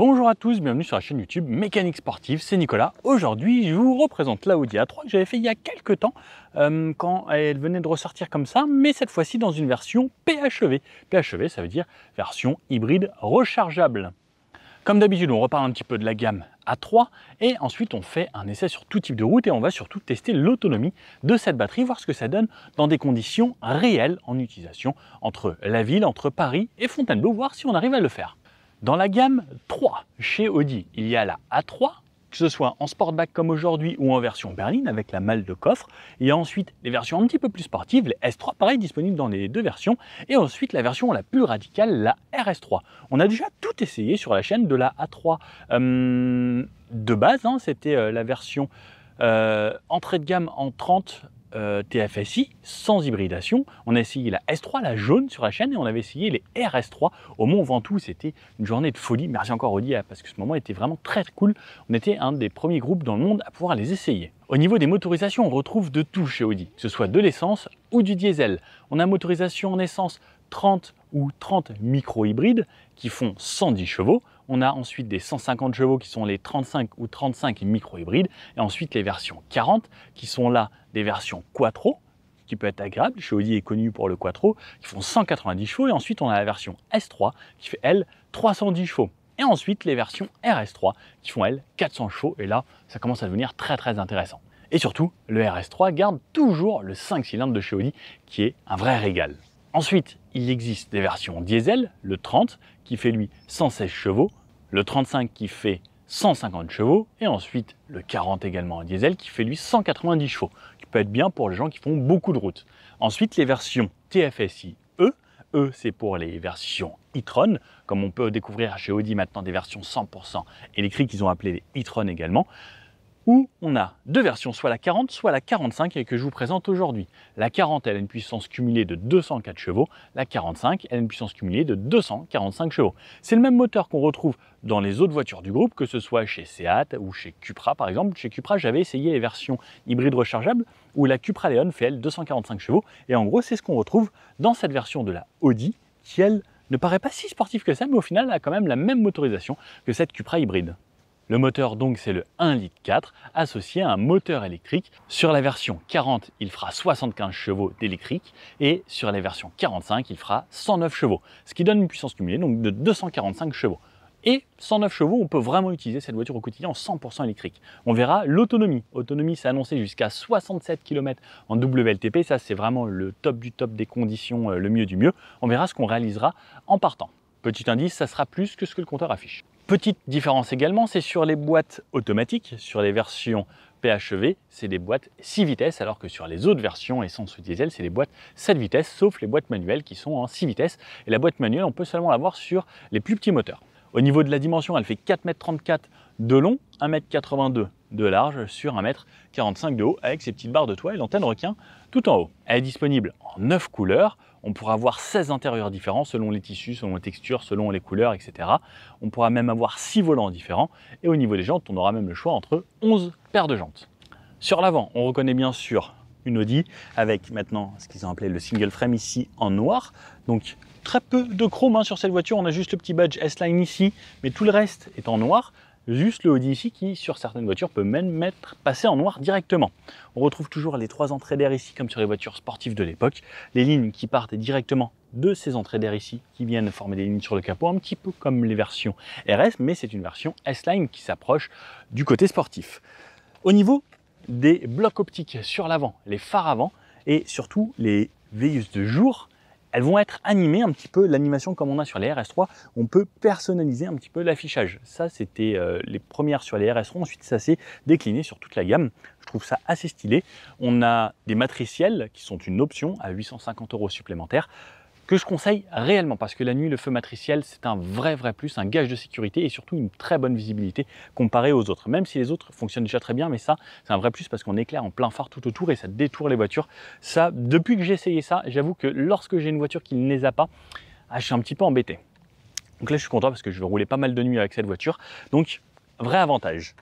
Bonjour à tous, bienvenue sur la chaîne YouTube Mécanique Sportive, c'est Nicolas. Aujourd'hui, je vous représente la Audi A3 que j'avais fait il y a quelques temps quand elle venait de ressortir comme ça, mais cette fois-ci dans une version PHEV. PHEV, ça veut dire version hybride rechargeable. Comme d'habitude, on reparle un petit peu de la gamme A3 et ensuite on fait un essai sur tout type de route et on va surtout tester l'autonomie de cette batterie, voir ce que ça donne dans des conditions réelles en utilisation entre la ville, entre Paris et Fontainebleau, voir si on arrive à le faire. Dans la gamme 3, chez Audi, il y a la A3, que ce soit en Sportback comme aujourd'hui ou en version berline avec la malle de coffre. Il y a ensuite les versions un petit peu plus sportives, les S3, pareil, disponibles dans les deux versions. Et ensuite la version la plus radicale, la RS3. On a déjà tout essayé sur la chaîne de la A3 de base, hein, c'était la version entrée de gamme en 30 TFSI sans hybridation. On a essayé la S3, la jaune sur la chaîne, et on avait essayé les RS3 au Mont Ventoux. C'était une journée de folie. Merci encore Audi parce que ce moment était vraiment très cool. On était un des premiers groupes dans le monde à pouvoir les essayer. Au niveau des motorisations, on retrouve de tout chez Audi, que ce soit de l'essence ou du diesel. On a motorisation en essence 30 ou 30 micro-hybrides qui font 110 chevaux. On a ensuite des 150 chevaux qui sont les 35 ou 35 micro-hybrides. Et ensuite les versions 40 qui sont là des versions Quattro, qui peut être agréable. Chez Audi est connu pour le Quattro, qui font 190 chevaux. Et ensuite on a la version S3 qui fait elle 310 chevaux. Et ensuite les versions RS3 qui font elles 400 chevaux. Et là ça commence à devenir très intéressant. Et surtout le RS3 garde toujours le 5 cylindres de chez Audi qui est un vrai régal. Ensuite, il existe des versions diesel, le 30 qui fait lui 116 chevaux, le 35 qui fait 150 chevaux et ensuite le 40 également en diesel qui fait lui 190 chevaux, qui peut être bien pour les gens qui font beaucoup de routes. Ensuite, les versions TFSI E, c'est pour les versions e-tron, comme on peut découvrir chez Audi maintenant des versions 100% électriques, ils ont appelé les e-tron également, où on a deux versions, soit la 40, soit la 45, et que je vous présente aujourd'hui. La 40, elle a une puissance cumulée de 204 chevaux, la 45, elle a une puissance cumulée de 245 chevaux. C'est le même moteur qu'on retrouve dans les autres voitures du groupe, que ce soit chez Seat ou chez Cupra par exemple. Chez Cupra, j'avais essayé les versions hybrides rechargeables, où la Cupra Leon fait elle 245 chevaux, et en gros c'est ce qu'on retrouve dans cette version de la Audi, qui elle ne paraît pas si sportive que ça, mais au final elle a quand même la même motorisation que cette Cupra hybride. Le moteur donc c'est le 1,4 litre associé à un moteur électrique. Sur la version 40, il fera 75 chevaux d'électrique et sur les versions 45, il fera 109 chevaux, ce qui donne une puissance cumulée donc de 245 chevaux. Et 109 chevaux, on peut vraiment utiliser cette voiture au quotidien en 100% électrique. On verra l'autonomie. Autonomie, c'est annoncé jusqu'à 67 km en WLTP. Ça, c'est vraiment le top du top des conditions, le mieux du mieux. On verra ce qu'on réalisera en partant. Petit indice, ça sera plus que ce que le compteur affiche. Petite différence également, c'est sur les boîtes automatiques. Sur les versions PHEV, c'est des boîtes 6 vitesses, alors que sur les autres versions essence ou diesel, c'est des boîtes 7 vitesses, sauf les boîtes manuelles qui sont en 6 vitesses. Et la boîte manuelle, on peut seulement l'avoir sur les plus petits moteurs. Au niveau de la dimension, elle fait 4,34 m de long, 1,82 m de large sur 1,45 m de haut, avec ses petites barres de toit et l'antenne requin tout en haut. Elle est disponible en 9 couleurs. On pourra avoir 16 intérieurs différents selon les tissus, selon les textures, selon les couleurs, etc. On pourra même avoir 6 volants différents. Et au niveau des jantes, on aura même le choix entre 11 paires de jantes. Sur l'avant, on reconnaît bien sûr une Audi avec maintenant ce qu'ils ont appelé le single frame ici en noir. Donc très peu de chrome sur cette voiture. On a juste le petit badge S-Line ici, mais tout le reste est en noir. Juste le Audi ici qui, sur certaines voitures, peut même passer en noir directement. On retrouve toujours les 3 entrées d'air ici, comme sur les voitures sportives de l'époque. Les lignes qui partent directement de ces entrées d'air ici, qui viennent former des lignes sur le capot, un petit peu comme les versions RS, mais c'est une version S-Line qui s'approche du côté sportif. Au niveau des blocs optiques sur l'avant, les phares avant, et surtout les veilleuses de jour, elles vont être animées un petit peu, l'animation comme on a sur les RS3, on peut personnaliser un petit peu l'affichage. Ça, c'était les premières sur les RS3, ensuite ça s'est décliné sur toute la gamme. Je trouve ça assez stylé. On a des matriciels qui sont une option à 850 € supplémentaires, que je conseille réellement parce que la nuit, le feu matriciel, c'est un vrai plus, un gage de sécurité et surtout une très bonne visibilité comparée aux autres. Même si les autres fonctionnent déjà très bien, mais ça, c'est un vrai plus parce qu'on éclaire en plein phare tout autour et ça détourne les voitures. Ça, depuis que j'ai essayé ça, j'avoue que lorsque j'ai une voiture qui ne les a pas, je suis un petit peu embêté. Donc là, je suis content parce que je vais rouler pas mal de nuit avec cette voiture. Donc, vrai avantage.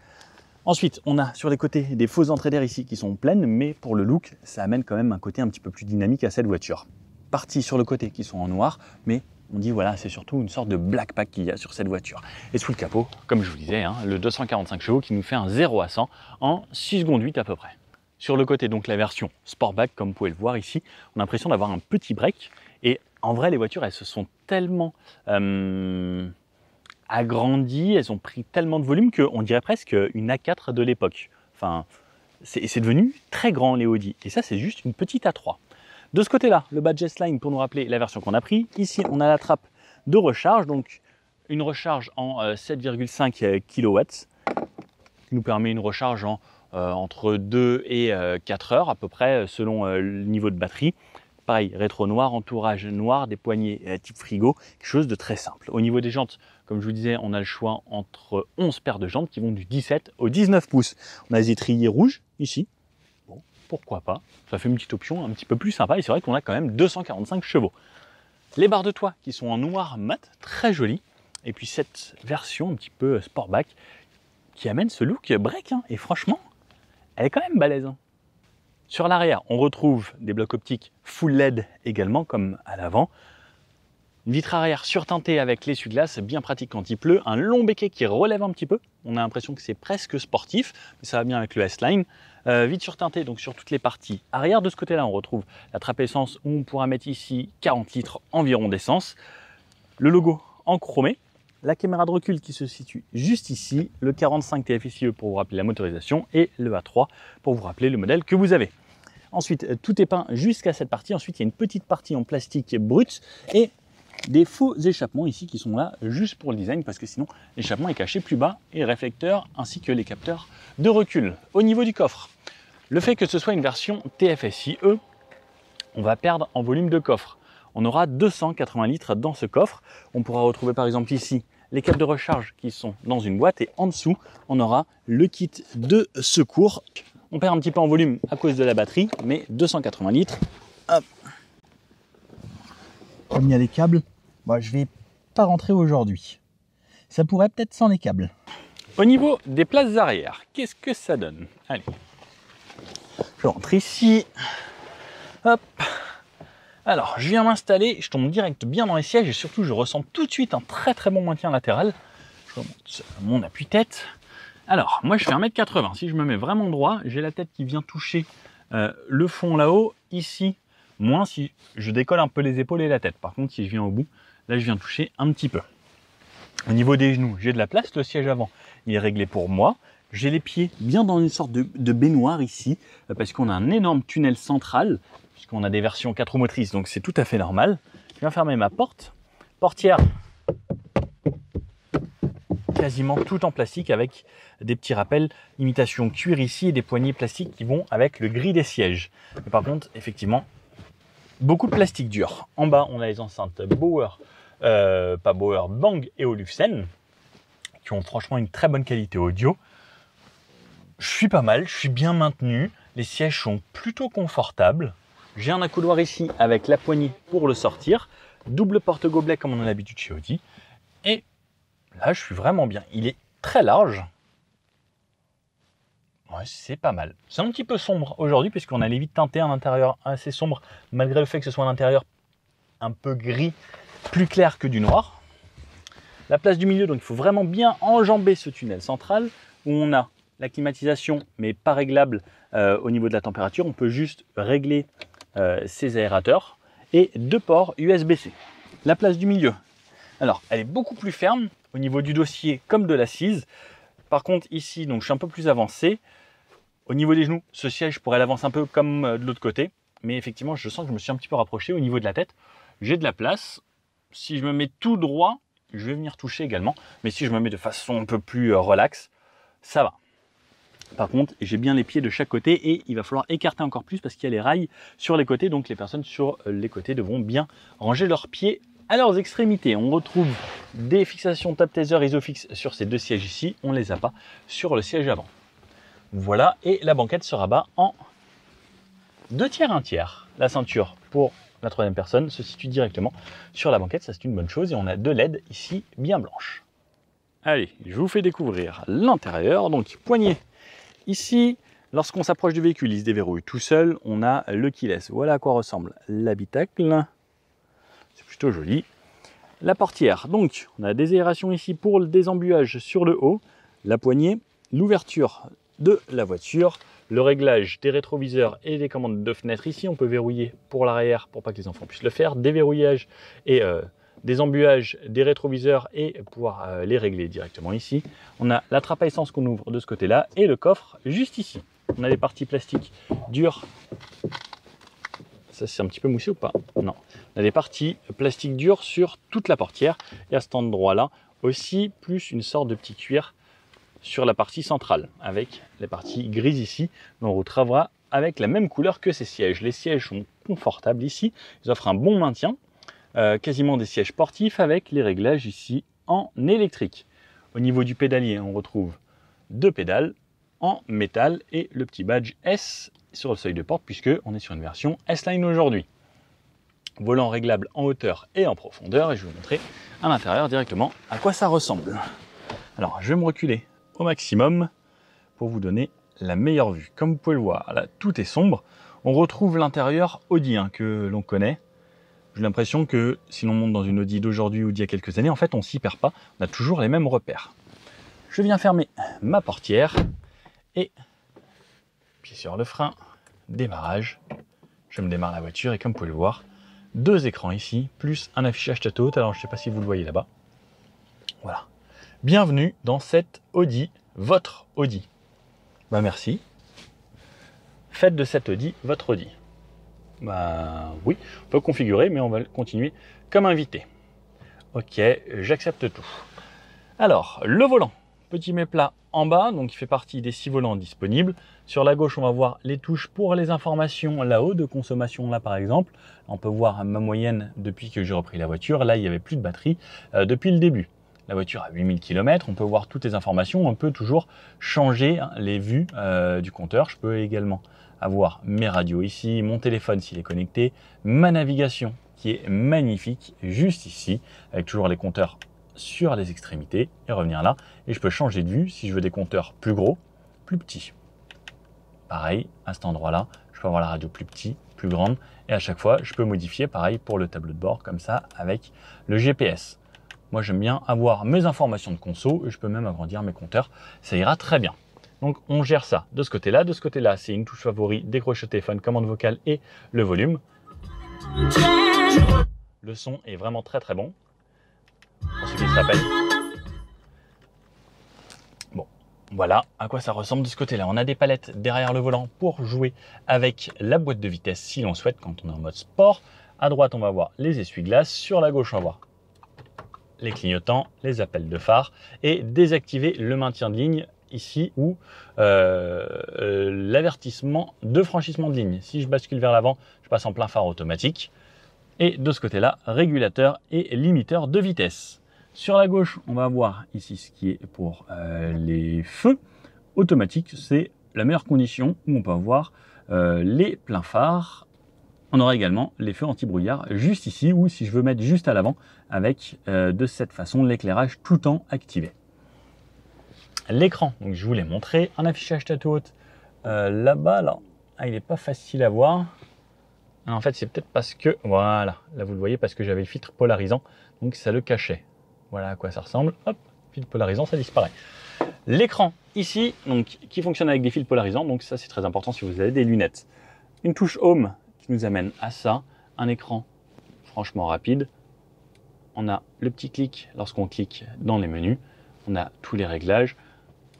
Ensuite, on a sur les côtés des fausses entrées d'air ici qui sont pleines, mais pour le look, ça amène quand même un côté un petit peu plus dynamique à cette voiture. Parties sur le côté qui sont en noir, mais on dit voilà, c'est surtout une sorte de black pack qu'il y a sur cette voiture. Et sous le capot, comme je vous disais, hein, le 245 chevaux qui nous fait un 0 à 100 en 6 secondes 8 à peu près. Sur le côté, donc la version Sportback, comme vous pouvez le voir ici, on a l'impression d'avoir un petit break. Et en vrai, les voitures, elles se sont tellement agrandies, elles ont pris tellement de volume qu'on dirait presque une A4 de l'époque. Enfin, c'est devenu très grand les Audi. Et ça, c'est juste une petite A3. De ce côté-là, le badge S-Line pour nous rappeler la version qu'on a pris. Ici, on a la trappe de recharge, donc une recharge en 7,5 kW qui nous permet une recharge en entre 2 et 4 heures à peu près selon le niveau de batterie. Pareil, rétro noir, entourage noir, des poignées type frigo, quelque chose de très simple. Au niveau des jantes, comme je vous disais, on a le choix entre 11 paires de jantes qui vont du 17 au 19 pouces. On a des étriers rouges ici. Bon, pourquoi pas. Ça fait une petite option un petit peu plus sympa et c'est vrai qu'on a quand même 245 chevaux. Les barres de toit qui sont en noir mat, très jolies. Et puis cette version un petit peu sportback qui amène ce look break. Hein. Et franchement, elle est quand même balèze. Hein. Sur l'arrière, on retrouve des blocs optiques full LED également, comme à l'avant. Une vitre arrière surteintée avec l'essuie-glace, bien pratique quand il pleut. Un long béquet qui relève un petit peu. On a l'impression que c'est presque sportif, mais ça va bien avec le S-Line. Vitre surteintée donc sur toutes les parties arrière. De ce côté-là, on retrouve la trappe essence où on pourra mettre ici 40 litres environ d'essence. Le logo en chromé. La caméra de recul qui se situe juste ici, le 45 TFSIe pour vous rappeler la motorisation et le A3 pour vous rappeler le modèle que vous avez. Ensuite, tout est peint jusqu'à cette partie. Ensuite, il y a une petite partie en plastique brut et des faux échappements ici qui sont là juste pour le design parce que sinon l'échappement est caché plus bas et le réflecteur ainsi que les capteurs de recul. Au niveau du coffre, le fait que ce soit une version TFSIe, on va perdre en volume de coffre. On aura 280 litres dans ce coffre. On pourra retrouver par exemple ici les câbles de recharge qui sont dans une boîte et en dessous, on aura le kit de secours. On perd un petit peu en volume à cause de la batterie, mais 280 litres. Hop. Comme il y a les câbles, moi je vais pas rentrer aujourd'hui. Ça pourrait peut-être sans les câbles. Au niveau des places arrière, qu'est-ce que ça donne? Allez, je rentre ici. Hop. Alors, je viens m'installer, je tombe direct bien dans les sièges et surtout, je ressens tout de suite un très très bon maintien latéral. Je remonte mon appui-tête. Alors, moi je fais 1m80. Si je me mets vraiment droit, j'ai la tête qui vient toucher le fond là-haut. Ici, moins si je décolle un peu les épaules et la tête. Par contre, si je viens au bout, là je viens toucher un petit peu. Au niveau des genoux, j'ai de la place. Le siège avant, il est réglé pour moi. J'ai les pieds bien dans une sorte de baignoire ici, parce qu'on a un énorme tunnel central, puisqu'on a des versions 4 roues motrices, donc c'est tout à fait normal. Je viens fermer ma porte. Portière quasiment tout en plastique avec des petits rappels, imitation cuir ici et des poignées plastiques qui vont avec le gris des sièges. Mais par contre, effectivement, beaucoup de plastique dur. En bas, on a les enceintes Bauer, pas Bauer, Bang et Olufsen, qui ont franchement une très bonne qualité audio. Je suis pas mal, je suis bien maintenu, les sièges sont plutôt confortables. J'ai un accoudoir ici avec la poignée pour le sortir, double porte-gobelet comme on a l'habitude chez Audi. Et là, je suis vraiment bien. Il est très large. Ouais, c'est pas mal. C'est un petit peu sombre aujourd'hui puisqu'on a les vitres teintées, un intérieur assez sombre, malgré le fait que ce soit un intérieur un peu gris, plus clair que du noir. La place du milieu, donc il faut vraiment bien enjamber ce tunnel central où on a la climatisation, mais pas réglable au niveau de la température. On peut juste régler ses aérateurs et 2 ports USB-C. La place du milieu, alors elle est beaucoup plus ferme au niveau du dossier comme de l'assise. Par contre ici, donc je suis un peu plus avancé. Au niveau des genoux, ce siège pourrait l'avancer un peu comme de l'autre côté. Mais effectivement, je sens que je me suis un petit peu rapproché. Au niveau de la tête, j'ai de la place. Si je me mets tout droit, je vais venir toucher également. Mais si je me mets de façon un peu plus relax, ça va. Par contre, j'ai bien les pieds de chaque côté et il va falloir écarter encore plus parce qu'il y a les rails sur les côtés. Donc les personnes sur les côtés devront bien ranger leurs pieds à leurs extrémités. On retrouve des fixations Top Taser Isofix sur ces deux sièges ici. On ne les a pas sur le siège avant. Voilà, et la banquette se rabat en 2 tiers, 1 tiers. La ceinture pour la troisième personne se situe directement sur la banquette. Ça, c'est une bonne chose. Et on a 2 LED ici bien blanches. Allez, je vous fais découvrir l'intérieur. Donc, poignée. Ici, lorsqu'on s'approche du véhicule, il se déverrouille tout seul. On a le keyless. Voilà à quoi ressemble l'habitacle. C'est plutôt joli. La portière, donc on a des aérations ici pour le désembuage sur le haut, la poignée, l'ouverture de la voiture, le réglage des rétroviseurs et des commandes de fenêtres ici. On peut verrouiller pour l'arrière pour pas que les enfants puissent le faire, déverrouillage et des embuages des rétroviseurs et pouvoir les régler directement ici. On a la trappe à essence qu'on ouvre de ce côté-là et le coffre juste ici. On a des parties plastiques dures. Ça, c'est un petit peu moussé ou pas? Non. On a des parties plastiques dures sur toute la portière et à cet endroit-là aussi, plus une sorte de petit cuir sur la partie centrale avec les parties grises ici. On retrouvera avec la même couleur que ces sièges. Les sièges sont confortables ici. Ils offrent un bon maintien. Quasiment des sièges sportifs avec les réglages ici en électrique. Au niveau du pédalier, on retrouve deux pédales en métal et le petit badge S sur le seuil de porte puisque on est sur une version S-Line aujourd'hui. Volant réglable en hauteur et en profondeur et je vais vous montrer à l'intérieur directement à quoi ça ressemble. Alors je vais me reculer au maximum pour vous donner la meilleure vue. Comme vous pouvez le voir, là tout est sombre. On retrouve l'intérieur Audi que l'on connaît. J'ai l'impression que si l'on monte dans une Audi d'aujourd'hui ou d'il y a quelques années, en fait, on s'y perd pas. On a toujours les mêmes repères. Je viens fermer ma portière et pied sur le frein, démarrage. Je me démarre la voiture et comme vous pouvez le voir, deux écrans ici, plus un affichage tête haute. Alors, je ne sais pas si vous le voyez là-bas. Voilà. Bienvenue dans cette Audi, votre Audi. Bah merci. Faites de cette Audi votre Audi. Bah oui, on peut configurer, mais on va continuer comme invité. Ok, j'accepte tout. Alors, le volant, petit méplat en bas, donc il fait partie des 6 volants disponibles. Sur la gauche, on va voir les touches pour les informations là-haut, de consommation là par exemple. On peut voir ma moyenne depuis que j'ai repris la voiture. Là, il n'y avait plus de batterie depuis le début. La voiture a 8000 km, on peut voir toutes les informations. On peut toujours changer les vues du compteur. Je peux également avoir mes radios ici, mon téléphone s'il est connecté, ma navigation qui est magnifique juste ici, avec toujours les compteurs sur les extrémités et revenir là. Et je peux changer de vue si je veux des compteurs plus gros, plus petits. Pareil, à cet endroit-là, je peux avoir la radio plus petite, plus grande. Et à chaque fois, je peux modifier, pareil, pour le tableau de bord, comme ça, avec le GPS. Moi, j'aime bien avoir mes informations de conso et je peux même agrandir mes compteurs. Ça ira très bien. Donc, on gère ça de ce côté-là. De ce côté-là, c'est une touche favori, décroche téléphone, commande vocale et le volume. Le son est vraiment très très bon. Pour ceux qui se rappellent. Bon, voilà à quoi ça ressemble de ce côté-là. On a des palettes derrière le volant pour jouer avec la boîte de vitesse si l'on souhaite quand on est en mode sport. À droite, on va voir les essuie-glaces. Sur la gauche, on va voir les clignotants, les appels de phare et désactiver le maintien de ligne ici ou l'avertissement de franchissement de ligne. Si je bascule vers l'avant, je passe en plein phare automatique. Et de ce côté-là, régulateur et limiteur de vitesse. Sur la gauche, on va voir ici ce qui est pour les feux automatiques. C'est la meilleure condition où on peut avoir les pleins phares. On aura également les feux anti-brouillard juste ici ou si je veux mettre juste à l'avant avec de cette façon l'éclairage tout le temps activé. L'écran, donc je vous l'ai montré, un affichage tête haute là-bas, là, il n'est pas facile à voir. En fait, c'est peut-être parce que, voilà, là vous le voyez, parce que j'avais le filtre polarisant, donc ça le cachait. Voilà à quoi ça ressemble. Hop, filtre polarisant, ça disparaît. L'écran ici, donc qui fonctionne avec des fils polarisants, donc ça c'est très important si vous avez des lunettes. Une touche Home qui nous amène à ça, un écran franchement rapide. On a le petit clic lorsqu'on clique dans les menus, on a tous les réglages.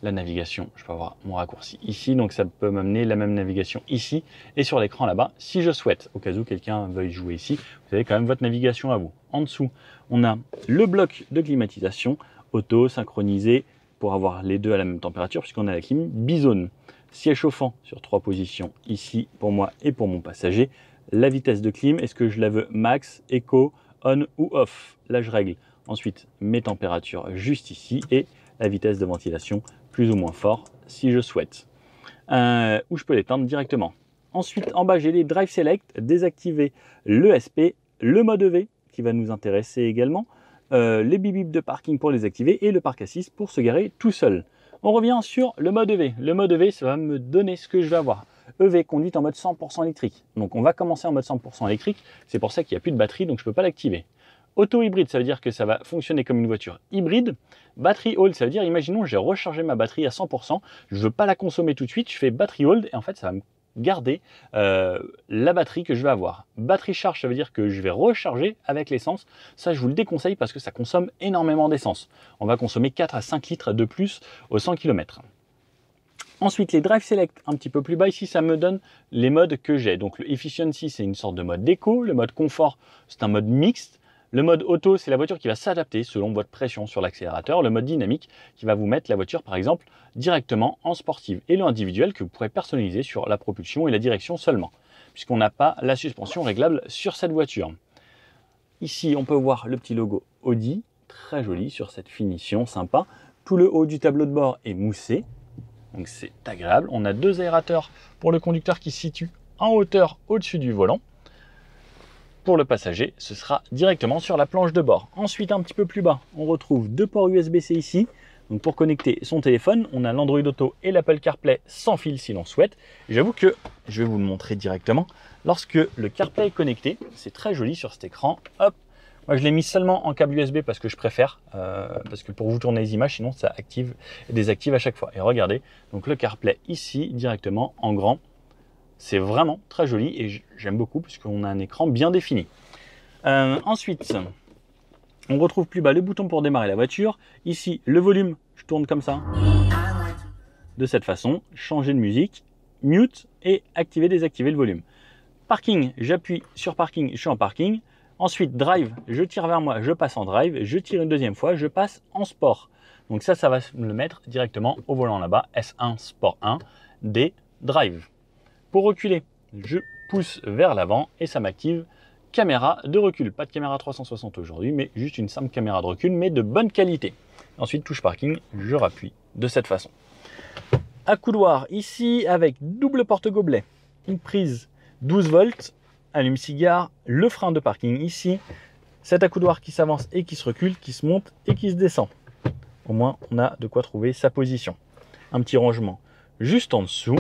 La navigation, je peux avoir mon raccourci ici, donc ça peut m'amener la même navigation ici et sur l'écran là-bas, si je souhaite, au cas où quelqu'un veuille jouer ici, vous avez quand même votre navigation à vous. En dessous, on a le bloc de climatisation, auto, synchronisé, pour avoir les deux à la même température, puisqu'on a la clim bizone. Siège chauffant sur 3 positions, ici pour moi et pour mon passager. La vitesse de clim, est-ce que je la veux max, eco, on ou off? Là, je règle. Ensuite, mes températures juste ici et la vitesse de ventilation plus ou moins fort si je souhaite. Ou je peux l'éteindre directement. Ensuite, en bas, j'ai les Drive Select, désactiver le SP, le mode EV qui va nous intéresser également, les bip de parking pour les activer et le parc assist pour se garer tout seul. On revient sur le mode EV. Le mode EV, ça va me donner ce que je vais avoir. EV, conduite en mode 100% électrique. Donc on va commencer en mode 100% électrique. C'est pour ça qu'il n'y a plus de batterie, donc je ne peux pas l'activer. Auto-hybride, ça veut dire que ça va fonctionner comme une voiture hybride. Battery hold, ça veut dire, imaginons, j'ai rechargé ma batterie à 100%, je ne veux pas la consommer tout de suite, je fais battery hold et en fait, ça va me garder la batterie que je vais avoir. Battery charge, ça veut dire que je vais recharger avec l'essence. Ça, je vous le déconseille parce que ça consomme énormément d'essence. On va consommer 4 à 5 litres de plus au 100 km. Ensuite, les Drive Select, un petit peu plus bas, ici, ça me donne les modes que j'ai. Donc, le Efficiency, c'est une sorte de mode d'éco. Le mode Confort, c'est un mode mixte. Le mode Auto, c'est la voiture qui va s'adapter selon votre pression sur l'accélérateur. Le mode Dynamique, qui va vous mettre la voiture, par exemple, directement en sportive. Et le individuel, que vous pourrez personnaliser sur la propulsion et la direction seulement, puisqu'on n'a pas la suspension réglable sur cette voiture. Ici, on peut voir le petit logo Audi, très joli sur cette finition sympa. Tout le haut du tableau de bord est moussé. Donc c'est agréable. On a 2 aérateurs pour le conducteur qui se situe en hauteur au-dessus du volant. Pour le passager, ce sera directement sur la planche de bord. Ensuite, un petit peu plus bas, on retrouve 2 ports USB-C ici. Donc pour connecter son téléphone, on a l'Android Auto et l'Apple CarPlay sans fil si l'on souhaite. J'avoue que, je vais vous le montrer directement, lorsque le CarPlay est connecté, c'est très joli sur cet écran. Hop. Moi, je l'ai mis seulement en câble USB parce que je préfère, parce que pour vous tourner les images, sinon ça active et désactive à chaque fois. Et regardez, donc le CarPlay ici, directement en grand, c'est vraiment très joli et j'aime beaucoup puisqu'on a un écran bien défini. Ensuite, on retrouve plus bas le bouton pour démarrer la voiture. Ici, le volume, je tourne comme ça, de cette façon, changer de musique, mute et activer, désactiver le volume. Parking, j'appuie sur parking, je suis en parking. Ensuite, drive, je tire vers moi, je passe en drive, je tire une deuxième fois, je passe en sport. Donc ça va me le mettre directement au volant là-bas, S1 Sport 1, D drive. Pour reculer, je pousse vers l'avant et ça m'active caméra de recul. Pas de caméra 360 aujourd'hui, mais juste une simple caméra de recul, mais de bonne qualité. Ensuite, touche parking, je rappuie de cette façon. Accoudoir ici avec double porte-gobelet, une prise 12 volts, allume-cigare, le frein de parking ici, cet accoudoir qui s'avance et qui se recule, qui se monte et qui se descend. Au moins, on a de quoi trouver sa position. Un petit rangement juste en dessous.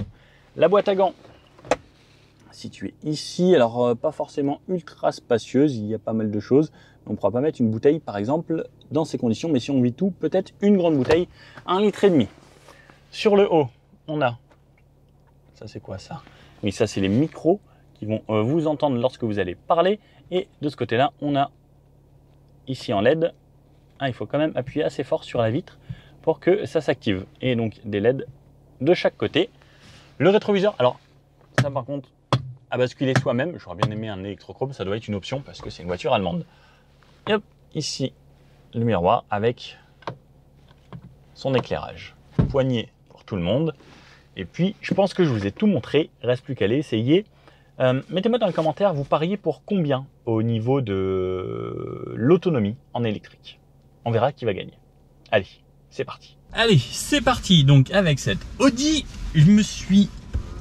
La boîte à gants située ici, alors pas forcément ultra spacieuse, il y a pas mal de choses. On ne pourra pas mettre une bouteille, par exemple, dans ces conditions, mais si on vit tout, peut-être une grande bouteille, 1,5 litre. Sur le haut, on a, ça c'est quoi ça? Oui, ça c'est les micros qui vont vous entendre lorsque vous allez parler. Et de ce côté-là, on a ici en LED, il faut quand même appuyer assez fort sur la vitre pour que ça s'active. Et donc des LED de chaque côté. Le rétroviseur, alors ça par contre, à basculer soi-même, j'aurais bien aimé un électrochrome, ça doit être une option parce que c'est une voiture allemande. Et hop, ici le miroir avec son éclairage. Poignée pour tout le monde. Et puis, je pense que je vous ai tout montré, il ne reste plus qu'à l'essayer. Mettez-moi dans les commentaires, vous pariez pour combien au niveau de l'autonomie en électrique. On verra qui va gagner. Allez, c'est parti. Allez, c'est parti. Donc avec cette Audi, je me suis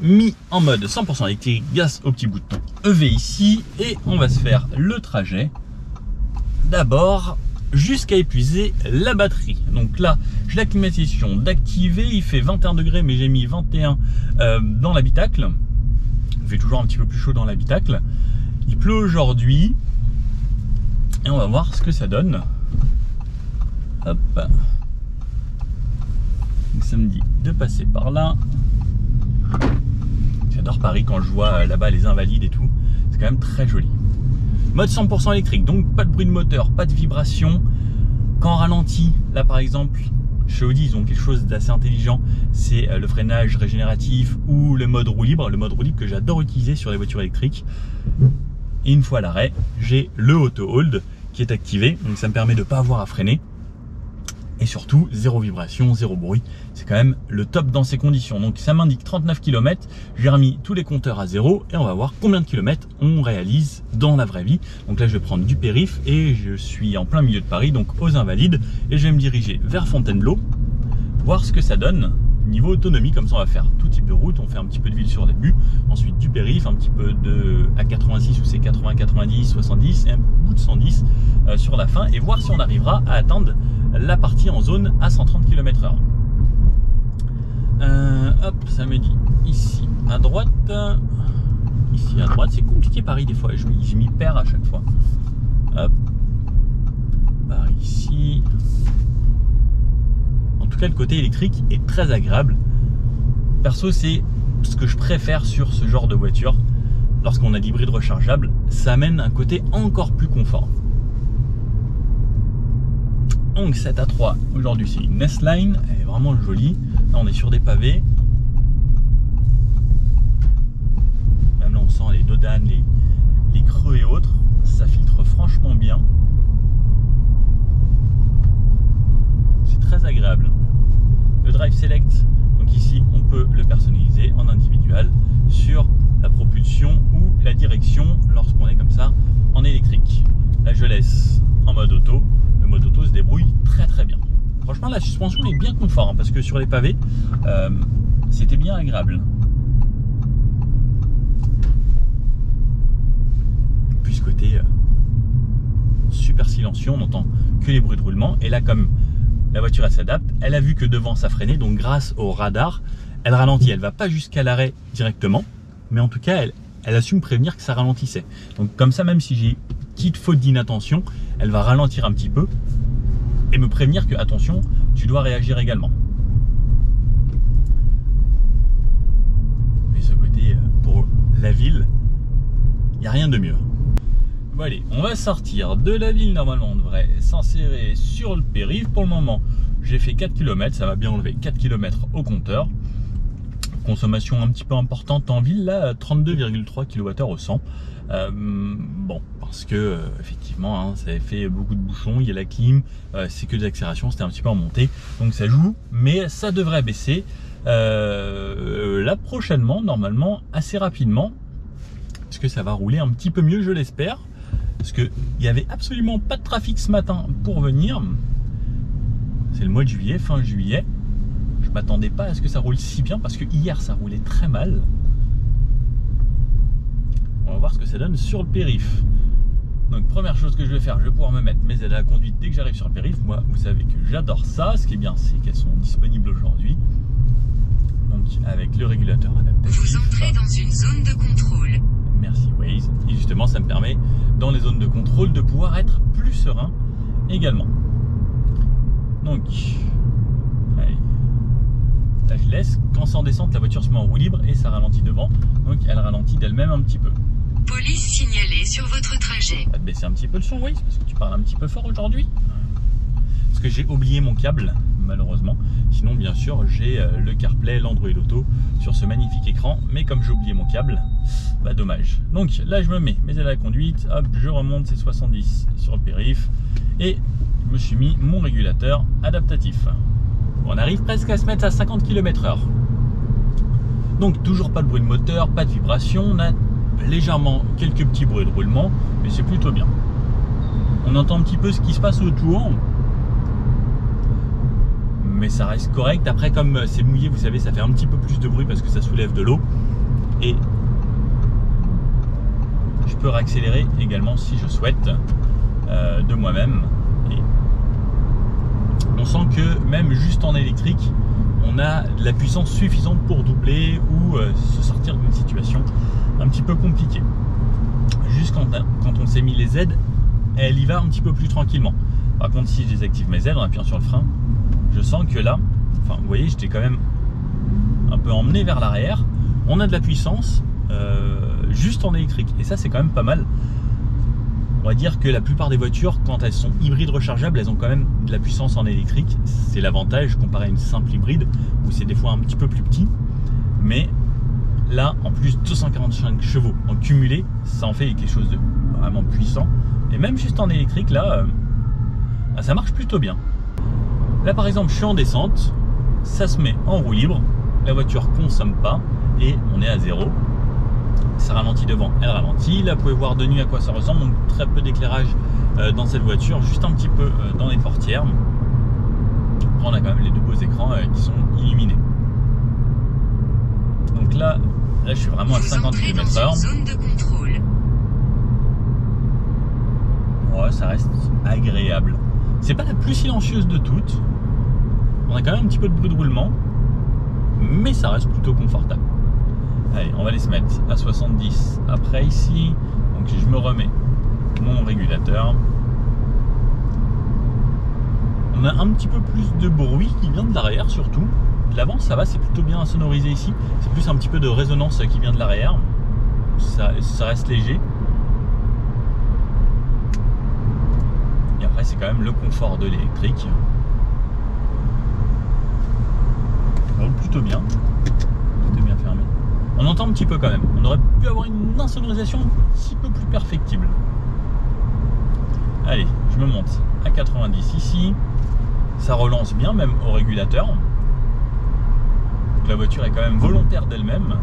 mis en mode 100% électrique grâce au petit bouton EV ici. Et on va se faire le trajet d'abord jusqu'à épuiser la batterie. Donc là, j'ai la climatisation d'activer. Il fait 21 degrés, mais j'ai mis 21 dans l'habitacle. Il fait toujours un petit peu plus chaud dans l'habitacle. Il pleut aujourd'hui. Et on va voir ce que ça donne. Hop. Donc ça me dit de passer par là. J'adore Paris quand je vois là-bas les Invalides et tout. C'est quand même très joli. Mode 100% électrique, donc pas de bruit de moteur, pas de vibration. Quand on ralentit, là par exemple, chez Audi, ils ont quelque chose d'assez intelligent, c'est le freinage régénératif ou le mode roue libre que j'adore utiliser sur les voitures électriques. Et une fois à l'arrêt, j'ai le auto hold qui est activé, donc ça me permet de ne pas avoir à freiner. Et surtout, zéro vibration, zéro bruit. C'est quand même le top dans ces conditions. Donc ça m'indique 39 km. J'ai remis tous les compteurs à zéro et on va voir combien de kilomètres on réalise dans la vraie vie. Donc là, je vais prendre du périph' et je suis en plein milieu de Paris, donc aux Invalides. Et je vais me diriger vers Fontainebleau, voir ce que ça donne niveau autonomie. Comme ça, on va faire tout type de route. On fait un petit peu de ville sur le début, ensuite du périph', un petit peu de A86 où c'est 80, 90, 70 et un bout de 110 sur la fin et voir si on arrivera à atteindre la partie en zone à 130 km/h. Hop, ça me dit ici à droite. Ici à droite, c'est compliqué Paris des fois, je m'y perds à chaque fois. Hop, Par ici. En tout cas, le côté électrique est très agréable. Perso, c'est ce que je préfère sur ce genre de voiture. Lorsqu'on a l'hybride rechargeable, ça amène un côté encore plus confort. Donc 7A3, aujourd'hui c'est une S-Line, elle est vraiment jolie. Là on est sur des pavés. Même là on sent les dodanes, les creux et autres. Ça filtre franchement bien. C'est très agréable. Le Drive Select, donc ici on peut le personnaliser en individuel sur la propulsion ou la direction lorsqu'on est comme ça en électrique. Là je laisse en mode auto. Le mode auto se débrouille très bien. Franchement la suspension est bien confort, hein, parce que sur les pavés c'était bien agréable. Puis ce côté super silencieux, on n'entend que les bruits de roulement. Et là comme la voiture elle s'adapte, elle a vu que devant ça freinait, donc grâce au radar elle ralentit. Elle va pas jusqu'à l'arrêt directement, mais en tout cas elle assume prévenir que ça ralentissait. Donc comme ça, même si j'ai petite faute d'inattention, elle va ralentir un petit peu et me prévenir que attention, tu dois réagir également. Mais ce côté pour la ville, il n'y a rien de mieux. Bon allez, on va sortir de la ville. Normalement on devrait s'insérer sur le périph'. Pour le moment j'ai fait 4 km, ça va bien enlever 4 km au compteur. Consommation un petit peu importante en ville, là 32,3 kWh au 100. Bon, parce que effectivement hein, ça avait fait beaucoup de bouchons, il y a la clim, c'est que des accélérations, c'était un petit peu en montée, donc ça joue, mais ça devrait baisser là prochainement, normalement assez rapidement, parce que ça va rouler un petit peu mieux, je l'espère, parce que il y avait absolument pas de trafic ce matin pour venir. C'est le mois de juillet, fin juillet. Je m'attendais pas à ce que ça roule si bien, parce que hier ça roulait très mal. On va voir ce que ça donne sur le périph'. Donc première chose que je vais faire, je vais pouvoir me mettre mes aides à la conduite dès que j'arrive sur le périph'. Moi, vous savez que j'adore ça. Ce qui est bien, c'est qu'elles sont disponibles aujourd'hui. Donc avec le régulateur adaptatif. Vous entrez dans une zone de contrôle. Merci Waze. Et justement, ça me permet dans les zones de contrôle de pouvoir être plus serein également. Donc, allez. Là je laisse, quand c'est en descente la voiture se met en roue libre et ça ralentit devant, donc elle ralentit d'elle-même un petit peu. Police signalée sur votre trajet. On va te baisser un petit peu le son, oui, parce que tu parles un petit peu fort aujourd'hui. Parce que j'ai oublié mon câble, malheureusement. Sinon bien sûr j'ai le CarPlay, l'Android Auto sur ce magnifique écran, mais comme j'ai oublié mon câble, bah dommage. Donc là je me mets mes aides à la conduite, hop, je remonte ces 70 sur le périph' et je me suis mis mon régulateur adaptatif. On arrive presque à se mettre à 50 km/h. Donc toujours pas de bruit de moteur, pas de vibration. On a légèrement quelques petits bruits de roulement, mais c'est plutôt bien. On entend un petit peu ce qui se passe autour, mais ça reste correct. Après, comme c'est mouillé, vous savez, ça fait un petit peu plus de bruit parce que ça soulève de l'eau. Et je peux réaccélérer également si je souhaite de moi-même. On sent que même juste en électrique, on a de la puissance suffisante pour doubler ou se sortir d'une situation un petit peu compliquée. Juste quand on s'est mis les aides, elle y va un petit peu plus tranquillement. Par contre, si je désactive mes aides en appuyant sur le frein, je sens que là, enfin vous voyez, j'étais quand même un peu emmené vers l'arrière. On a de la puissance juste en électrique et ça c'est quand même pas mal. On va dire que la plupart des voitures, quand elles sont hybrides rechargeables, elles ont quand même de la puissance en électrique. C'est l'avantage comparé à une simple hybride où c'est des fois un petit peu plus petit. Mais là, en plus 245 chevaux en cumulé, ça en fait quelque chose de vraiment puissant. Et même juste en électrique, là, ça marche plutôt bien. Là, par exemple, je suis en descente, ça se met en roue libre, la voiture consomme pas et on est à 0. Ça ralentit devant, elle ralentit. Là vous pouvez voir de nuit à quoi ça ressemble, donc très peu d'éclairage dans cette voiture, juste un petit peu dans les portières. On a quand même les deux beaux écrans qui sont illuminés. Donc là je suis vraiment à 50 km/h. Zone de contrôle. Ouais, ça reste agréable. C'est pas la plus silencieuse de toutes. On a quand même un petit peu de bruit de roulement, mais ça reste plutôt confortable. Allez, on va aller se mettre à 70 après ici. Donc je me remets mon régulateur. On a un petit peu plus de bruit qui vient de l'arrière surtout. De l'avant ça va, c'est plutôt bien sonorisé ici. C'est plus un petit peu de résonance qui vient de l'arrière. Ça reste léger. Et après c'est quand même le confort de l'électrique. Bon, plutôt bien. Tout est bien fermé. On entend un petit peu quand même. On aurait pu avoir une insonorisation un petit peu plus perfectible. Allez, je me monte à 90 ici. Ça relance bien, même au régulateur. Donc la voiture est quand même volontaire d'elle-même.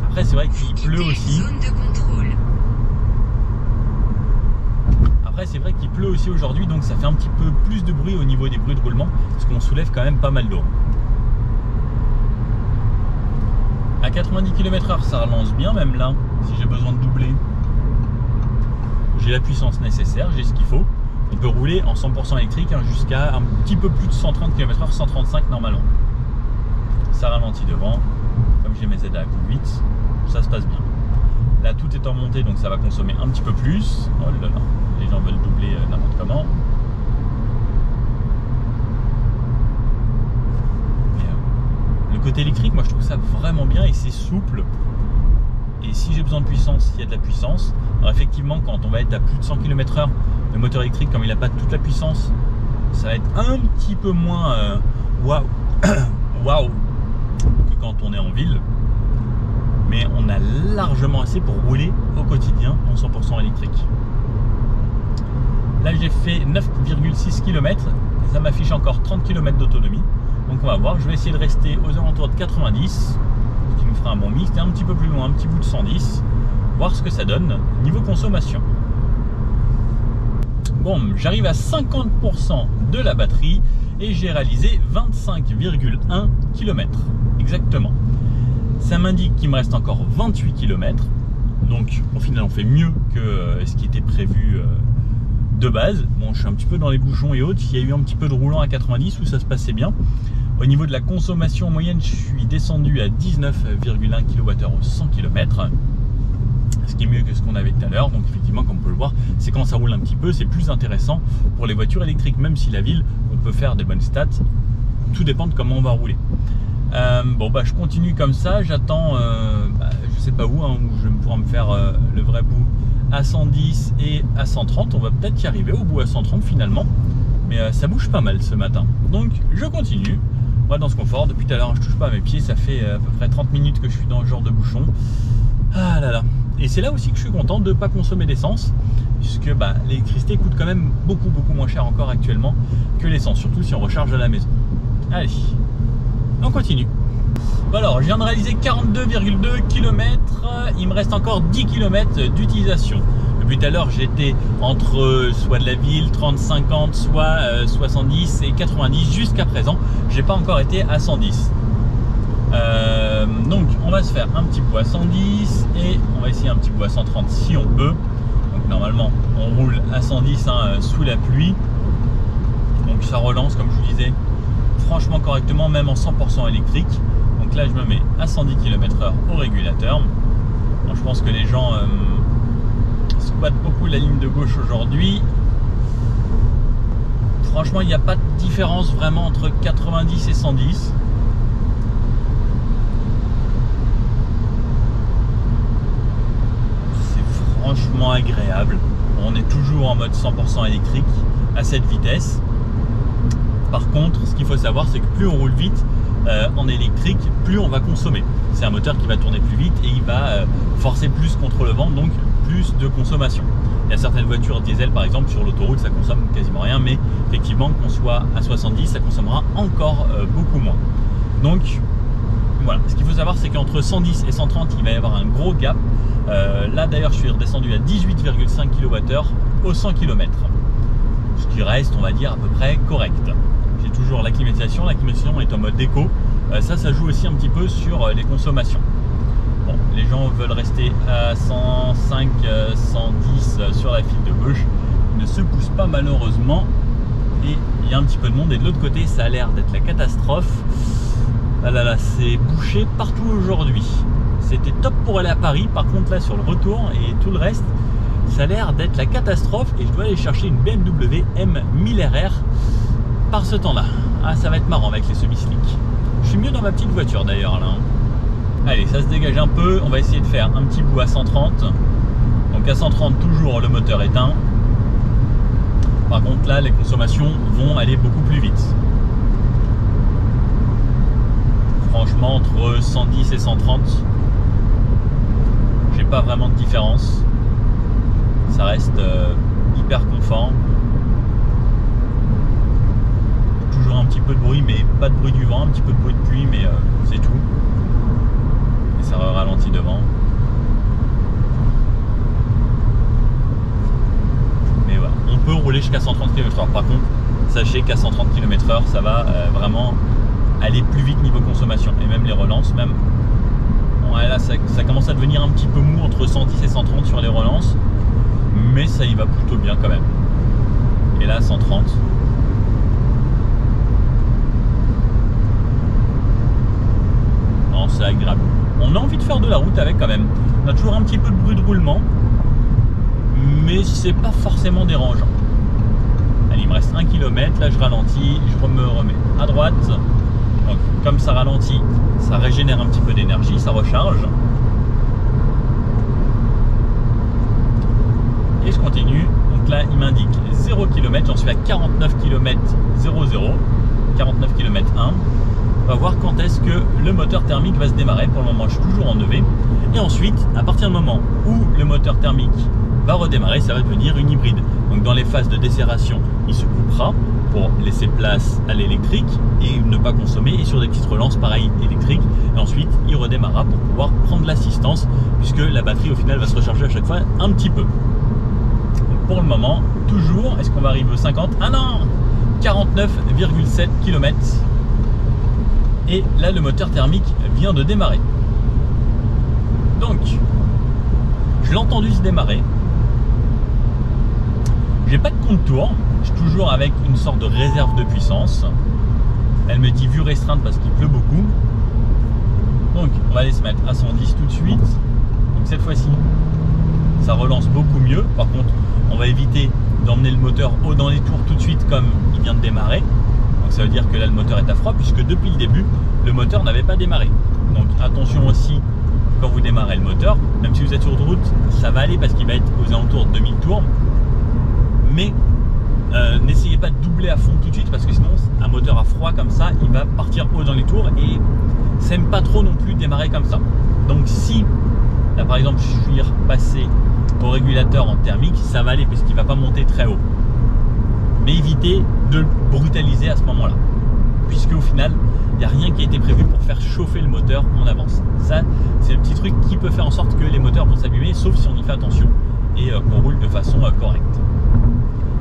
Après, c'est vrai qu'il pleut aussi. Zone de contrôle. Après, c'est vrai qu'il pleut aussi aujourd'hui, donc ça fait un petit peu plus de bruit au niveau des bruits de roulement, parce qu'on soulève quand même pas mal d'eau. À 90 km/h, ça relance bien, même là, si j'ai besoin de doubler. J'ai la puissance nécessaire, j'ai ce qu'il faut. On peut rouler en 100% électrique jusqu'à un petit peu plus de 130 km/h, 135 normalement. Ça ralentit devant, comme j'ai mes aides à conduite, ça se passe bien. Là tout est en montée, donc ça va consommer un petit peu plus. Oh là là, les gens veulent doubler n'importe comment. Mais, le côté électrique, moi je trouve ça vraiment bien et c'est souple. Et si j'ai besoin de puissance, il y a de la puissance. Alors effectivement, quand on va être à plus de 100 km/h, le moteur électrique, comme il n'a pas toute la puissance, ça va être un petit peu moins waouh waouh que quand on est en ville. Mais on a largement assez pour rouler au quotidien en 100% électrique. Là, j'ai fait 9,6 km. Ça m'affiche encore 30 km d'autonomie. Donc on va voir. Je vais essayer de rester aux alentours de 90. Ce qui nous fera un bon mix. Et un petit peu plus loin, un petit bout de 110. Voir ce que ça donne niveau consommation. Bon, j'arrive à 50% de la batterie et j'ai réalisé 25,1 km. Exactement. Ça m'indique qu'il me reste encore 28 km. Donc au final on fait mieux que ce qui était prévu de base. Bon, je suis un petit peu dans les bouchons et autres. Il y a eu un petit peu de roulant à 90 où ça se passait bien. Au niveau de la consommation en moyenne, je suis descendu à 19,1 kWh au 100 km. Ce qui est mieux que ce qu'on avait tout à l'heure. Donc effectivement, comme on peut le voir, c'est quand ça roule un petit peu, c'est plus intéressant pour les voitures électriques. Même si la ville, on peut faire des bonnes stats. Tout dépend de comment on va rouler. Bon bah je continue comme ça, j'attends je sais pas où, où je vais pouvoir me faire le vrai bout à 110 et à 130. On va peut-être y arriver au bout à 130 finalement, mais ça bouge pas mal ce matin, donc je continue. Moi dans ce confort, depuis tout à l'heure je touche pas à mes pieds, ça fait à peu près 30 minutes que je suis dans ce genre de bouchon. Ah là là. Et c'est là aussi que je suis content de ne pas consommer d'essence, puisque l'électricité coûte quand même beaucoup moins cher encore actuellement que l'essence, surtout si on recharge à la maison. Allez, on continue. Bon alors, je viens de réaliser 42,2 km, il me reste encore 10 km d'utilisation. Depuis tout à l'heure, j'étais entre soit de la ville, 30-50, soit 70 et 90 jusqu'à présent. J'ai pas encore été à 110. Donc, on va se faire un petit bout à 110 et on va essayer un petit bout à 130 si on peut. Donc, normalement, on roule à 110 sous la pluie. Donc, ça relance, comme je vous disais, franchement correctement, même en 100% électrique. Donc là je me mets à 110 km/h au régulateur. Bon, je pense que les gens squattent beaucoup la ligne de gauche aujourd'hui. Franchement il n'y a pas de différence vraiment entre 90 et 110. C'est franchement agréable. On est toujours en mode 100% électrique à cette vitesse. Par contre, ce qu'il faut savoir, c'est que plus on roule vite en électrique, plus on va consommer. C'est un moteur qui va tourner plus vite et il va forcer plus contre le vent, donc plus de consommation. Il y a certaines voitures diesel, par exemple, sur l'autoroute, ça consomme quasiment rien, mais effectivement, qu'on soit à 70, ça consommera encore beaucoup moins. Donc, voilà. Ce qu'il faut savoir, c'est qu'entre 110 et 130, il va y avoir un gros gap. Là, d'ailleurs, je suis redescendu à 18,5 kWh au 100 km. Ce qui reste, on va dire, à peu près correct. J'ai toujours la climatisation est en mode éco. Ça joue aussi un petit peu sur les consommations. Bon, les gens veulent rester à 105, 110 sur la file de gauche. Ils ne se poussent pas malheureusement. Et il y a un petit peu de monde. Et de l'autre côté, ça a l'air d'être la catastrophe. Ah là là, c'est bouché partout aujourd'hui. C'était top pour aller à Paris. Par contre, là, sur le retour et tout le reste, ça a l'air d'être la catastrophe et je dois aller chercher une BMW M1000RR par ce temps-là. Ah, ça va être marrant avec les semi-slick. Je suis mieux dans ma petite voiture d'ailleurs là. Allez, ça se dégage un peu. On va essayer de faire un petit bout à 130. Donc à 130, toujours le moteur éteint. Par contre là, les consommations vont aller beaucoup plus vite. Franchement, entre 110 et 130, j'ai pas vraiment de différence. Ça reste hyper confort. Toujours un petit peu de bruit, mais pas de bruit du vent, un petit peu de bruit de pluie, mais c'est tout. Et ça ralentit devant. Mais voilà, on peut rouler jusqu'à 130 km/h. Par contre, sachez qu'à 130 km/h, ça va vraiment aller plus vite niveau consommation. Et même les relances, même ouais, là, ça commence à devenir un petit peu mou entre 110 et 130 sur les relances. Mais ça y va plutôt bien quand même. Et là, 130. Non, c'est agréable. On a envie de faire de la route avec quand même. On a toujours un petit peu de bruit de roulement. Mais c'est pas forcément dérangeant. Allez, il me reste 1 km. Là, je ralentis. Je me remets à droite. Donc, comme ça ralentit, ça régénère un petit peu d'énergie. Ça recharge. Et je continue, donc là il m'indique 0 km, j'en suis à 49 km 00, 49 km 1. On va voir quand est-ce que le moteur thermique va se démarrer. Pour le moment je suis toujours en EV. Et ensuite, à partir du moment où le moteur thermique va redémarrer, ça va devenir une hybride. Donc dans les phases de décélération, il se coupera pour laisser place à l'électrique et ne pas consommer. Et sur des petites relances, pareil, électrique. Et ensuite, il redémarrera pour pouvoir prendre l'assistance, puisque la batterie au final va se recharger à chaque fois un petit peu. Pour le moment, toujours, est-ce qu'on va arriver aux 50? Ah non, 49,7 km. Et là, le moteur thermique vient de démarrer. Donc, je l'ai entendu se démarrer. J'ai pas de compte-tour. Je suis toujours avec une sorte de réserve de puissance. Elle me dit vue restreinte parce qu'il pleut beaucoup. Donc, on va aller se mettre à 110 tout de suite. Donc, cette fois-ci, ça relance beaucoup mieux. Par contre, on va éviter d'emmener le moteur haut dans les tours tout de suite comme il vient de démarrer. Donc ça veut dire que là le moteur est à froid puisque depuis le début le moteur n'avait pas démarré. Donc attention aussi quand vous démarrez le moteur, même si vous êtes sur route, ça va aller parce qu'il va être aux alentours de 2000 tours. Mais n'essayez pas de doubler à fond tout de suite parce que sinon un moteur à froid comme ça, il va partir haut dans les tours et ça n'aime pas trop non plus démarrer comme ça. Donc si là par exemple je suis repassé au régulateur en thermique, ça va aller parce qu'il ne va pas monter très haut. Mais évitez de le brutaliser à ce moment-là. Puisque au final, il n'y a rien qui a été prévu pour faire chauffer le moteur en avance. Ça, c'est le petit truc qui peut faire en sorte que les moteurs vont s'abîmer, sauf si on y fait attention et qu'on roule de façon correcte.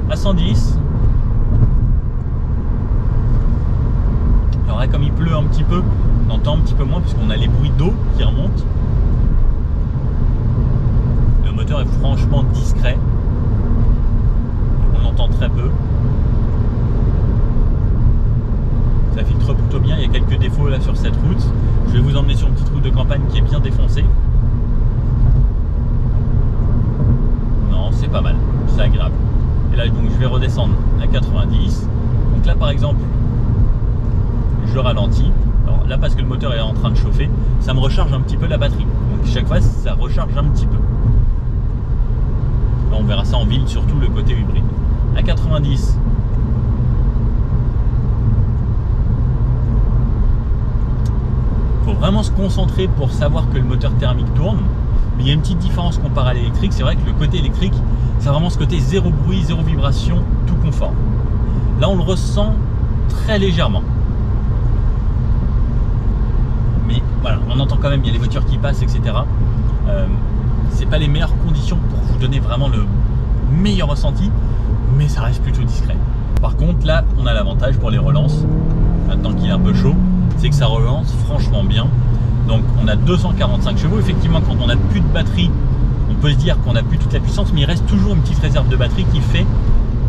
À 110. Alors là, comme il pleut un petit peu, on entend un petit peu moins puisqu'on a les bruits d'eau qui remontent. Le moteur est franchement discret. On entend très peu. Ça filtre plutôt bien. Il y a quelques défauts là sur cette route. Je vais vous emmener sur une petite route de campagne qui est bien défoncée. Non, c'est pas mal. C'est agréable. Et là, donc, je vais redescendre à 90. Donc là, par exemple, je ralentis. Alors là, parce que le moteur est en train de chauffer, ça me recharge un petit peu la batterie. Donc chaque fois, ça recharge un petit peu. Là, on verra ça en ville, surtout le côté hybride. À 90. Il faut vraiment se concentrer pour savoir que le moteur thermique tourne. Mais il y a une petite différence comparée à l'électrique. C'est vrai que le côté électrique, c'est vraiment ce côté zéro bruit, zéro vibration, tout confort. Là, on le ressent très légèrement. Mais voilà, on entend quand même, il y a les voitures qui passent, etc. C'est pas les meilleures conditions pour vous donner vraiment le meilleur ressenti, mais ça reste plutôt discret. Par contre, là, on a l'avantage pour les relances, maintenant qu'il est un peu chaud, c'est que ça relance franchement bien. Donc, on a 245 chevaux. Effectivement, quand on n'a plus de batterie, on peut se dire qu'on n'a plus toute la puissance, mais il reste toujours une petite réserve de batterie qui fait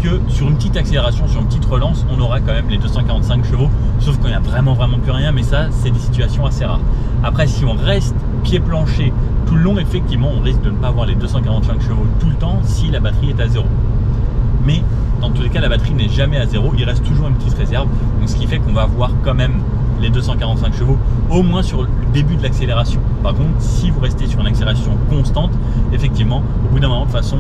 que sur une petite accélération, sur une petite relance, on aura quand même les 245 chevaux, sauf quand il n'y a vraiment plus rien, mais ça, c'est des situations assez rares. Après, si on reste pied plancher tout le long, effectivement, on risque de ne pas avoir les 245 chevaux tout le temps si la batterie est à 0. Mais dans tous les cas, la batterie n'est jamais à 0, il reste toujours une petite réserve. Donc ce qui fait qu'on va avoir quand même les 245 chevaux, au moins sur le début de l'accélération. Par contre, si vous restez sur une accélération constante, effectivement, au bout d'un moment, de toute façon,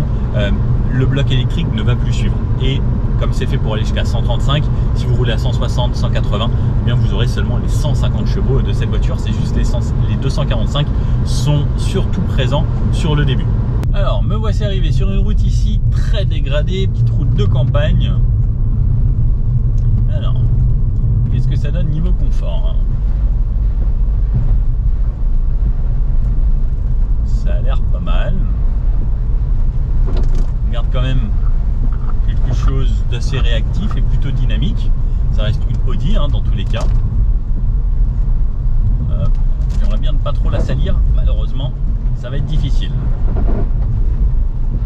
le bloc électrique ne va plus suivre. Et comme c'est fait pour aller jusqu'à 135, si vous roulez à 160, 180, eh bien vous aurez seulement les 150 chevaux de cette voiture. C'est juste les 245 sont surtout présents sur le début. Alors, me voici arrivé sur une route ici, très dégradée, petite route de campagne. Alors, qu'est-ce que ça donne niveau confort, hein? Ça a l'air pas mal. On garde quand même quelque chose d'assez réactif et plutôt dynamique. Ça reste une Audi, hein, dans tous les cas. J'aimerais bien ne pas trop la salir, malheureusement ça va être difficile.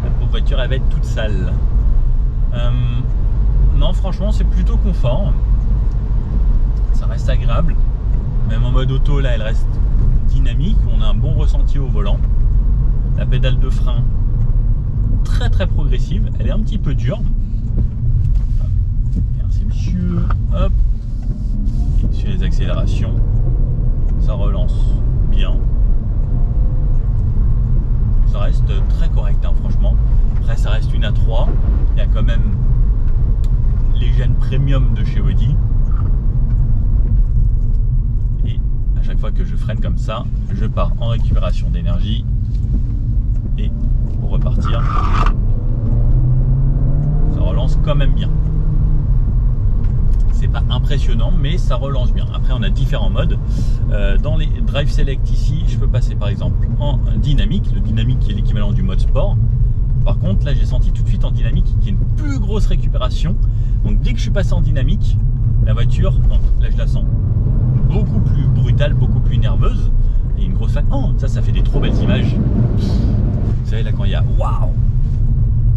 La pauvre voiture elle va être toute sale. Non, franchement c'est plutôt confort. Ça reste agréable. Même en mode auto là elle reste dynamique. On a un bon ressenti au volant. La pédale de frein très très progressive. Elle est un petit peu dure. Merci monsieur. Hop. Et sur les accélérations, ça relance bien. Ça reste très correct, hein, franchement. Après ça reste une A3. Il y a quand même les gènes premium de chez Audi. Et à chaque fois que je freine comme ça, je pars en récupération d'énergie. Et pour repartir, ça relance quand même bien. C'est pas impressionnant, mais ça relance bien. Après on a différents modes. Dans les Drive Select ici, je peux passer par exemple en dynamique. Le dynamique qui est l'équivalent du mode sport. Par contre là j'ai senti tout de suite en dynamique qu'il y a une plus grosse récupération. Donc dès que je suis passé en dynamique, la voiture, donc là je la sens beaucoup plus brutale, beaucoup plus nerveuse. Il y a une grosse fac. Oh, ça fait des trop belles images. Vous savez là quand il y a waouh,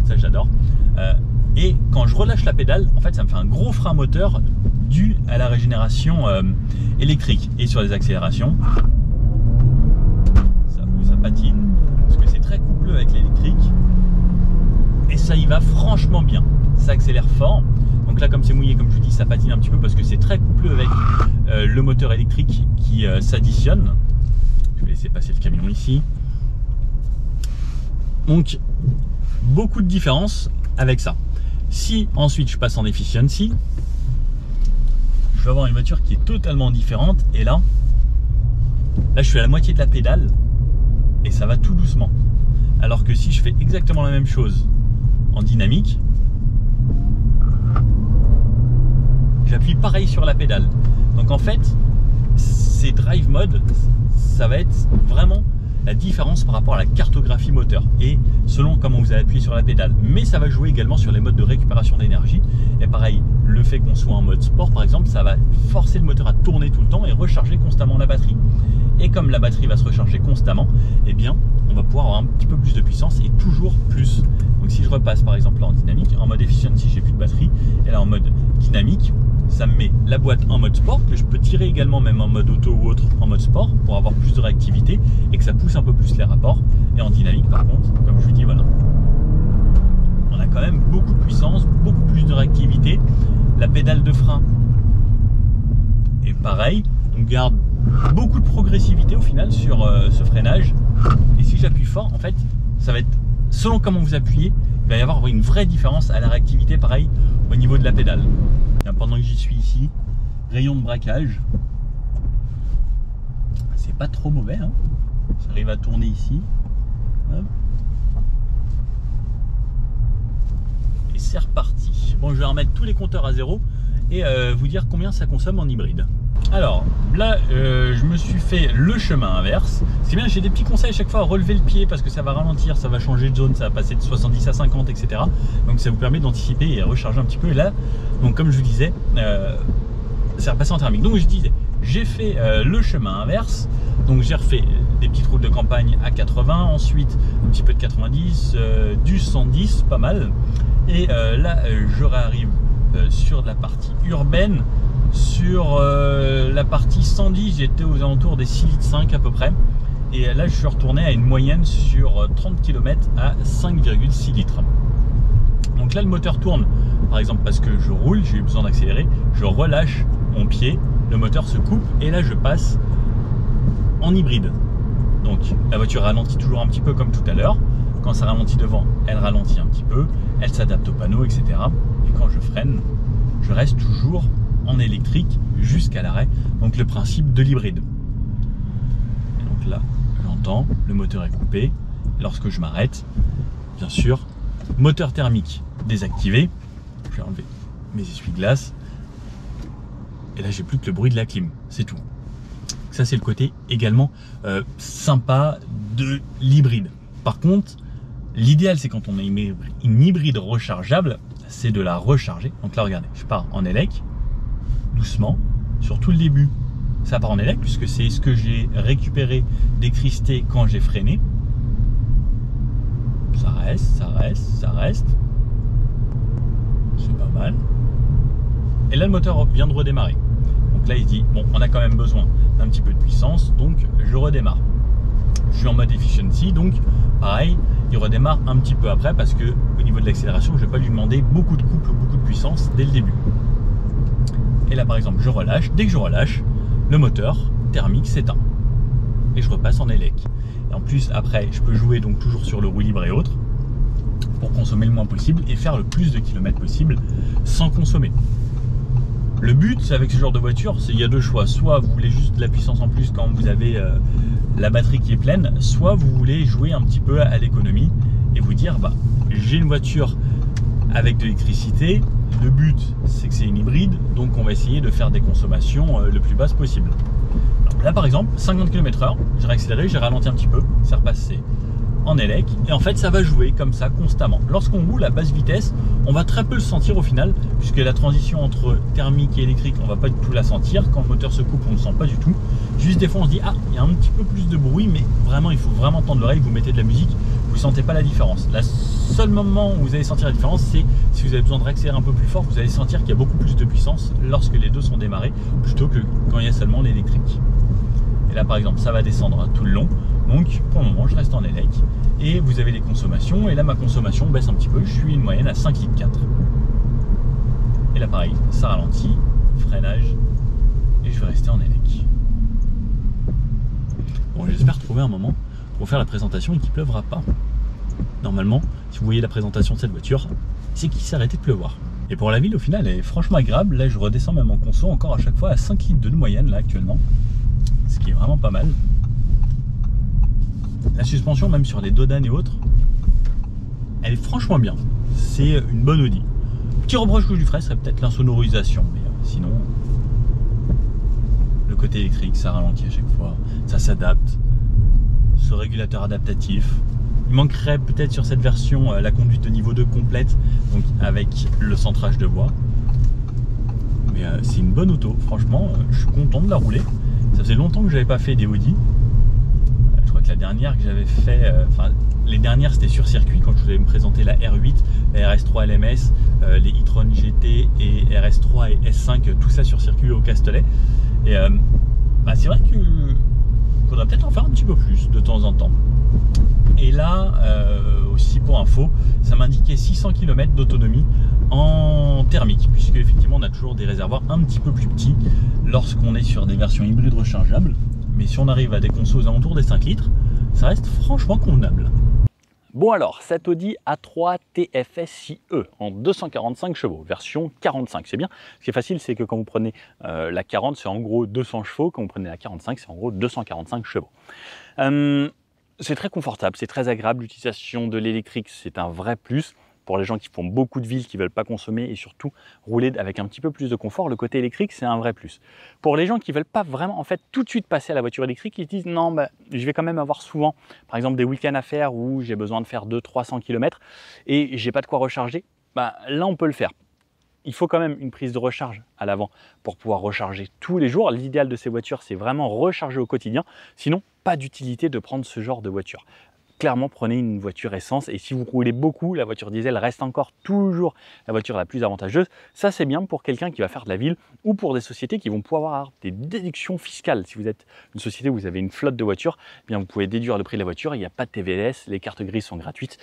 ça j'adore. Et quand je relâche la pédale, en fait ça me fait un gros frein moteur dû à la régénération électrique. Et sur les accélérations, ça patine, parce que c'est très coupleux avec l'électrique. Et ça y va franchement bien. Ça accélère fort. Donc là comme c'est mouillé, comme je vous dis, ça patine un petit peu parce que c'est très coupleux avec le moteur électrique qui s'additionne. Je vais laisser passer le camion ici. Donc beaucoup de différences avec ça. Si ensuite je passe en efficiency, je vais avoir une voiture qui est totalement différente. Et là je suis à la moitié de la pédale et ça va tout doucement. Alors que si je fais exactement la même chose en dynamique, j'appuie pareil sur la pédale. Donc en fait, ces drive modes, ça va être vraiment la différence par rapport à la cartographie moteur et selon comment vous allez appuyer sur la pédale. Mais ça va jouer également sur les modes de récupération d'énergie. Et pareil, le fait qu'on soit en mode sport par exemple, ça va forcer le moteur à tourner tout le temps et recharger constamment la batterie. Et comme la batterie va se recharger constamment, eh bien on va pouvoir avoir un petit peu plus de puissance et toujours plus. Donc si je repasse par exemple là en dynamique, en mode efficiency j'ai plus de batterie, et là en mode dynamique, ça me met la boîte en mode sport, que je peux tirer également même en mode auto ou autre en mode sport pour avoir plus de réactivité et que ça pousse un peu plus les rapports. Et en dynamique par contre, comme je vous dis, voilà, on a quand même beaucoup de puissance, beaucoup plus de réactivité. La pédale de frein est pareil, on garde beaucoup de progressivité au final sur ce freinage. Et si j'appuie fort, en fait, ça va être selon comment vous appuyez, il va y avoir une vraie différence à la réactivité, pareil au niveau de la pédale. Et pendant que j'y suis ici, rayon de braquage, c'est pas trop mauvais, hein. Ça arrive à tourner ici. Hop. Et c'est reparti. Bon, je vais remettre tous les compteurs à zéro et vous dire combien ça consomme en hybride. Alors là je me suis fait le chemin inverse. C'est bien, j'ai des petits conseils à chaque fois à relever le pied parce que ça va ralentir, ça va changer de zone, ça va passer de 70 à 50 etc. Donc ça vous permet d'anticiper et recharger un petit peu. Et là, donc comme je vous disais, c'est repassé en thermique. Donc je disais, j'ai fait le chemin inverse. Donc j'ai refait des petites routes de campagne à 80, ensuite un petit peu de 90, du 110, pas mal. Et là je réarrive sur de la partie urbaine. Sur la partie 110, j'étais aux alentours des 6,5 litres à peu près. Et là, je suis retourné à une moyenne sur 30 km à 5,6 litres. Donc là, le moteur tourne, par exemple, parce que je roule, j'ai eu besoin d'accélérer, je relâche mon pied, le moteur se coupe et là, je passe en hybride. Donc la voiture ralentit toujours un petit peu comme tout à l'heure. Quand ça ralentit devant, elle ralentit un petit peu, elle s'adapte au panneau, etc. Et quand je freine, je reste toujours en électrique jusqu'à l'arrêt. Donc le principe de l'hybride. Et donc là, j'entends, le moteur est coupé. Et lorsque je m'arrête, bien sûr, moteur thermique désactivé. Je vais enlever mes essuie-glaces. Et là, j'ai plus que le bruit de la clim. C'est tout. Ça, c'est le côté également sympa de l'hybride. Par contre, l'idéal, c'est quand on a une hybride rechargeable, c'est de la recharger. Donc là, regardez, je pars en élec, doucement, sur tout le début. Ça part en élec, puisque c'est ce que j'ai récupéré d'électricité quand j'ai freiné. Ça reste, ça reste, ça reste. C'est pas mal. Et là, le moteur vient de redémarrer. Donc là, il se dit, bon, on a quand même besoin d'un petit peu de puissance, donc je redémarre. Je suis en mode efficiency, donc pareil, il redémarre un petit peu après parce que au niveau de l'accélération, je ne vais pas lui demander beaucoup de couple, beaucoup de puissance dès le début. Et là, par exemple, je relâche. Dès que je relâche, le moteur thermique s'éteint et je repasse en élec. Et en plus, après, je peux jouer donc toujours sur le roue libre et autres pour consommer le moins possible et faire le plus de kilomètres possible sans consommer. Le but avec ce genre de voiture, c'est il y a deux choix. Soit vous voulez juste de la puissance en plus quand vous avez la batterie qui est pleine, soit vous voulez jouer un petit peu à l'économie et vous dire bah j'ai une voiture avec de l'électricité. Le but c'est que c'est une hybride, donc on va essayer de faire des consommations le plus basses possible. Alors là par exemple, 50 km/h, j'ai réaccéléré, j'ai ralenti un petit peu, c'est repassé en élec et en fait ça va jouer comme ça constamment. Lorsqu'on roule à basse vitesse, on va très peu le sentir au final puisque la transition entre thermique et électrique, on va pas du tout la sentir. Quand le moteur se coupe, on ne le sent pas du tout. Juste des fois on se dit ah, il y a un petit peu plus de bruit, mais vraiment il faut vraiment tendre l'oreille, vous mettez de la musique, vous ne sentez pas la différence. Le seul moment où vous allez sentir la différence, c'est si vous avez besoin de réaccélérer un peu plus fort, vous allez sentir qu'il y a beaucoup plus de puissance lorsque les deux sont démarrés plutôt que quand il y a seulement l'électrique. Et là par exemple ça va descendre tout le long, donc pour le moment je reste en élec et vous avez les consommations et là ma consommation baisse un petit peu, je suis une moyenne à 5,4 litres. Et là pareil, ça ralentit, freinage et je vais rester en élec. Bon, j'espère trouver un moment pour faire la présentation et qu'il ne pleuvra pas. Normalement, si vous voyez la présentation de cette voiture, c'est qu'il s'est arrêté de pleuvoir. Et pour la ville au final elle est franchement agréable. Là je redescends même en conso encore à chaque fois à 5 litres de moyenne là actuellement, ce qui est vraiment pas mal. La suspension, même sur les Dodan et autres, elle est franchement bien. C'est une bonne Audi. Petit reproche que je lui ferais serait peut-être l'insonorisation, mais sinon, le côté électrique, ça ralentit à chaque fois, ça s'adapte. Ce régulateur adaptatif. Il manquerait peut-être sur cette version la conduite de niveau 2 complète, donc avec le centrage de bois. Mais c'est une bonne auto, franchement, je suis content de la rouler. Ça faisait longtemps que j'avais pas fait des Audi. Je crois que la dernière que j'avais fait, les dernières c'était sur circuit quand je vous avais présenté la R8, la RS3 LMS, les e-tron GT et RS3 et S5, tout ça sur circuit au Castellet. Et c'est vrai qu'il faudrait peut-être en faire un petit peu plus de temps en temps. Et là, aussi pour info, ça m'indiquait 600 km d'autonomie en thermique, puisque effectivement on a toujours des réservoirs un petit peu plus petits lorsqu'on est sur des versions hybrides rechargeables. Mais si on arrive à des consos aux alentours des 5 litres, ça reste franchement convenable. Bon alors, cette Audi A3 TFSIe en 245 chevaux, version 45, c'est bien. Ce qui est facile, c'est que quand vous prenez la 40, c'est en gros 200 chevaux. Quand vous prenez la 45, c'est en gros 245 chevaux. C'est très confortable, c'est très agréable. L'utilisation de l'électrique, c'est un vrai plus. Pour les gens qui font beaucoup de villes, qui ne veulent pas consommer et surtout rouler avec un petit peu plus de confort, le côté électrique, c'est un vrai plus. Pour les gens qui ne veulent pas vraiment en fait tout de suite passer à la voiture électrique, ils disent non, je vais quand même avoir souvent, par exemple, des week-ends à faire où j'ai besoin de faire 200-300 km et j'ai pas de quoi recharger. Là, on peut le faire. Il faut quand même une prise de recharge à l'avant pour pouvoir recharger tous les jours. L'idéal de ces voitures, c'est vraiment recharger au quotidien. Sinon, pas d'utilité de prendre ce genre de voiture. clairement prenez une voiture essence. Et si vous roulez beaucoup, la voiture diesel reste encore toujours la voiture la plus avantageuse. Ça, c'est bien pour quelqu'un qui va faire de la ville ou pour des sociétés qui vont pouvoir avoir des déductions fiscales. Si vous êtes une société où vous avez une flotte de voitures, eh bien vous pouvez déduire le prix de la voiture. Il n'y a pas de TVS, les cartes grises sont gratuites.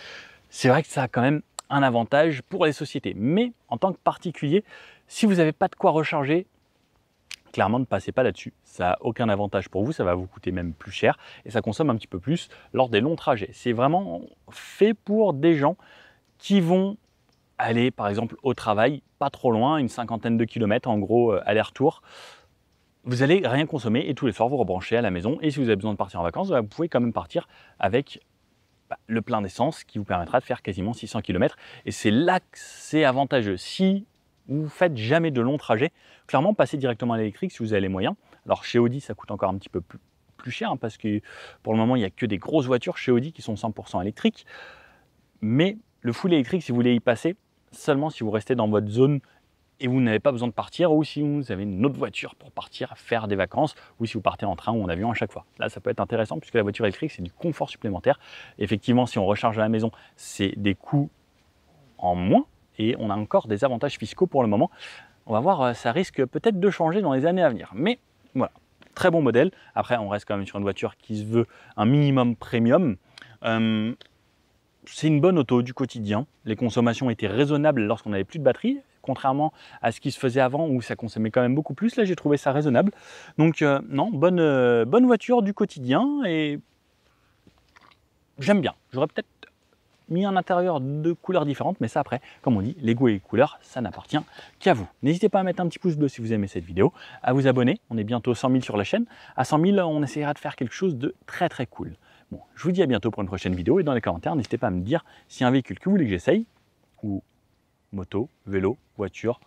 C'est vrai que ça a quand même un avantage pour les sociétés. Mais en tant que particulier, si vous n'avez pas de quoi recharger, clairement, ne passez pas là-dessus. Ça n'a aucun avantage pour vous, ça va vous coûter même plus cher et ça consomme un petit peu plus lors des longs trajets. C'est vraiment fait pour des gens qui vont aller, par exemple, au travail, pas trop loin, une cinquantaine de kilomètres, en gros, aller-retour. Vous allez rien consommer et tous les soirs, vous rebranchez à la maison. Et si vous avez besoin de partir en vacances, vous pouvez quand même partir avec le plein d'essence qui vous permettra de faire quasiment 600 km. Et c'est là que c'est avantageux. Si vous faites jamais de longs trajets, clairement, passez directement à l'électrique si vous avez les moyens. Alors chez Audi, ça coûte encore un petit peu plus cher hein, parce que pour le moment, il n'y a que des grosses voitures chez Audi qui sont 100% électriques. Mais le full électrique, si vous voulez y passer, seulement si vous restez dans votre zone et vous n'avez pas besoin de partir, ou si vous avez une autre voiture pour partir faire des vacances, ou si vous partez en train ou en avion à chaque fois. Là, ça peut être intéressant puisque la voiture électrique, c'est du confort supplémentaire. Effectivement, si on recharge à la maison, c'est des coûts en moins et on a encore des avantages fiscaux pour le moment. On va voir, ça risque peut-être de changer dans les années à venir. Mais voilà, très bon modèle. Après, on reste quand même sur une voiture qui se veut un minimum premium. C'est une bonne auto du quotidien. Les consommations étaient raisonnables lorsqu'on n'avait plus de batterie, contrairement à ce qui se faisait avant où ça consommait quand même beaucoup plus. Là, j'ai trouvé ça raisonnable. Donc non, bonne voiture du quotidien et j'aime bien. J'aurais peut-être mis un intérieur de couleurs différentes, mais ça après, comme on dit, les goûts et les couleurs, ça n'appartient qu'à vous. N'hésitez pas à mettre un petit pouce bleu si vous aimez cette vidéo, à vous abonner. On est bientôt 100 000 sur la chaîne. À 100 000, on essaiera de faire quelque chose de très très cool. Bon, je vous dis à bientôt pour une prochaine vidéo et dans les commentaires, n'hésitez pas à me dire si un véhicule que vous voulez que j'essaye, ou moto, vélo, voiture,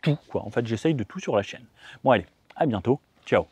tout quoi. En fait, j'essaye de tout sur la chaîne. Bon allez, à bientôt, ciao.